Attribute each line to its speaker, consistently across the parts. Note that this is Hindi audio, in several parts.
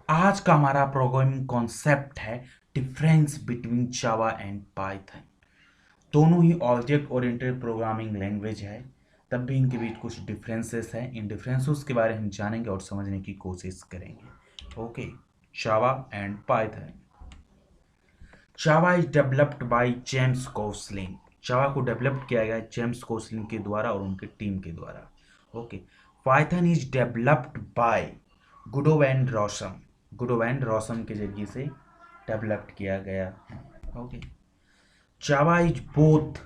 Speaker 1: आज का हमारा प्रोग्रामिंग कॉन्सेप्ट है difference between Java and Python. दोनों ही ऑब्जेक्ट ओरिएंटेड प्रोग्रामिंग लैंग्वेज है, तब भी इनके बीच कुछ डिफरेंसेस हैं। इन डिफरेंसेस के बारे में हम जानेंगे और समझने की कोशिश करेंगे। Okay, Java and Python. Java is developed by James Gosling. Java को डेवलप किया गया जेम्स कोसलिन के द्वारा और उनके टीम के द्वारा। Okay, Python is developed by Guido van Rossum. Guido van Rossum के जरिए से डेवलप्ड किया गया है। Okay, Java is both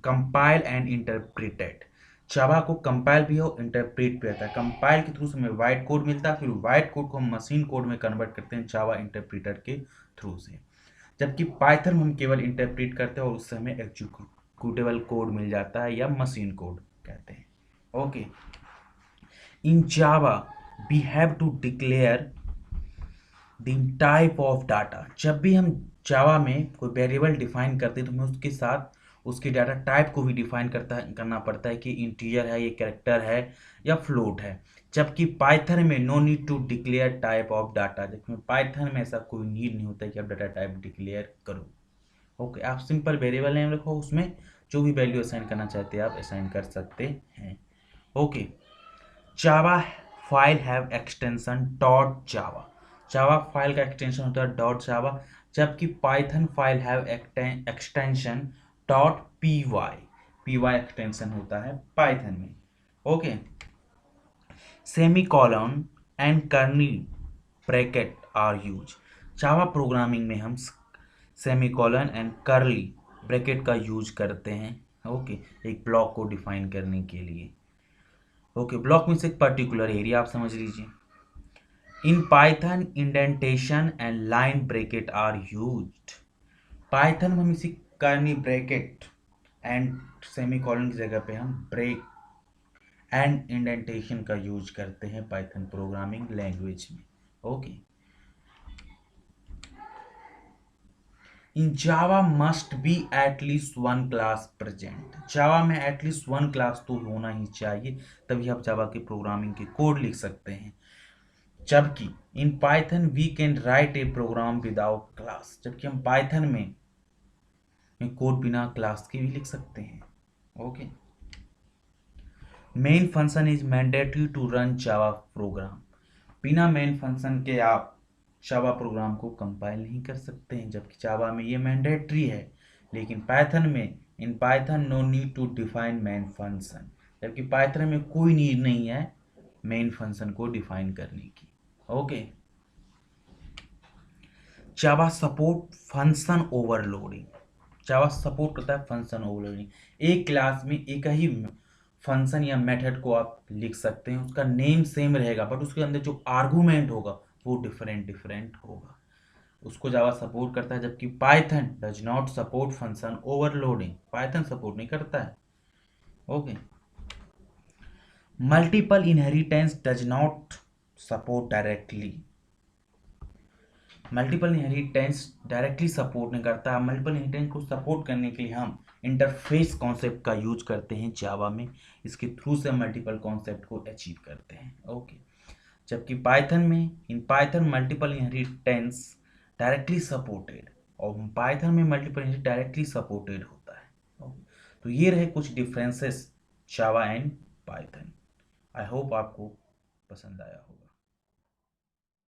Speaker 1: compile and interpreted. Java को कंपाइल भी हो, इंटरप्रेट भी होता है। कंपाइल के थ्रू से हमें वाइट कोड मिलता है, फिर वाइट कोड को हम मशीन कोड में कन्वर्ट करते हैं जावा इंटरप्रेटर के थ्रू से। जबकि पाइथन हम केवल इंटरप्रेट करते हैं और उससे हमें एग्जीक्यूटेबल कोड मिल जाता है या मशीन कोड कहते हैं। Okay, in Java we have to declare the type of data. जब भी हम जावा में कोई वेरिएबल डिफाइन करते हैं तो हमें उसके साथ उसके डाटा टाइप को भी डिफाइन करना पड़ता है कि इंटीजर है, ये कैरेक्टर है या फ्लोट है। जबकि पाइथन में no need to declare type of data. जबकि पाइथन में ऐसा कोई नीड नहीं होता कि आप डाटा टाइप डिक्लेयर करो। ओके, आप सिंपल वेरिएबल नेम रखो, उसमें जो भी वैल्यू असाइन करना चाहते हैं आप असाइन कर सकते हैं। Okay, Java file have extension dot Java. Java file का एक्सटेंशन होता है डॉट जावा, जबकि Python file have extension dot P Y. P Y extension होता है पाइथन में। Okay, semicolon and curly bracket are use. Java programming में हम semicolon and curly bracket का यूज करते हैं। ओके, एक ब्लॉक को डिफाइन करने के लिए। ओके, ब्लॉक मीन्स एक पर्टिकुलर एरिया, आप समझ लीजिए। In Python indentation and line bracket are used. Python में हम इसी कर्ली ब्रैकेट एंड सेमीकोलन की जगह पे हम ब्रेक एंड इंडेंटेशन का यूज करते हैं पाइथन प्रोग्रामिंग लैंग्वेज में। Okay, in Java must be at least one class present. Java में एटलीस्ट वन क्लास तो होना ही चाहिए, तभी आप जावा के प्रोग्रामिंग के कोड लिख सकते हैं। जबकि in Python we can write a program without class. जबकि हम पाइथन में कोड बिना क्लास के भी लिख सकते हैं। Okay, main function is mandatory to run Java program. बिना मेन फंक्शन के आप जावा प्रोग्राम को कंपाइल नहीं कर सकते हैं, जबकि जावा में ये मैंडेटरी है। लेकिन पाइथन में in Python no need to define main function. जबकि पाइथन में कोई नीड नहीं है मेन फंक्शन को डिफाइन करने की। ओके, जावा सपोर्ट फंक्शन ओवरलोडिंग। जावा सपोर्ट करता है फंक्शन ओवरलोडिंग। एक क्लास में एक ही फंक्शन या मेथड को आप लिख सकते हैं, उसका नेम सेम रहेगा बट उसके अंदर जो आर्गूमेंट होगा वो डिफरेंट डिफरेंट होगा। उसको जावा सपोर्ट करता है, जबकि Python does not support function overloading. Python support नहीं करता है। Okay, multiple inheritance does not support directly. Multiple inheritance directly support नहीं करता। मल्टीपल इनहेरिटेंस को सपोर्ट करने के लिए हम इंटरफेस कॉन्सेप्ट का यूज करते हैं जावा में। इसके थ्रू से मल्टीपल कॉन्सेप्ट को अचीव करते हैं। ओके, जबकि पाइथन में in Python multiple inheritance directly supported और पाइथन में मल्टीपल इनहेरिटेंस डायरेक्टली सपोर्टेड होता है। ओके, तो ये रहे कुछ differences Java and Python. I hope आपको पसंद आया होगा।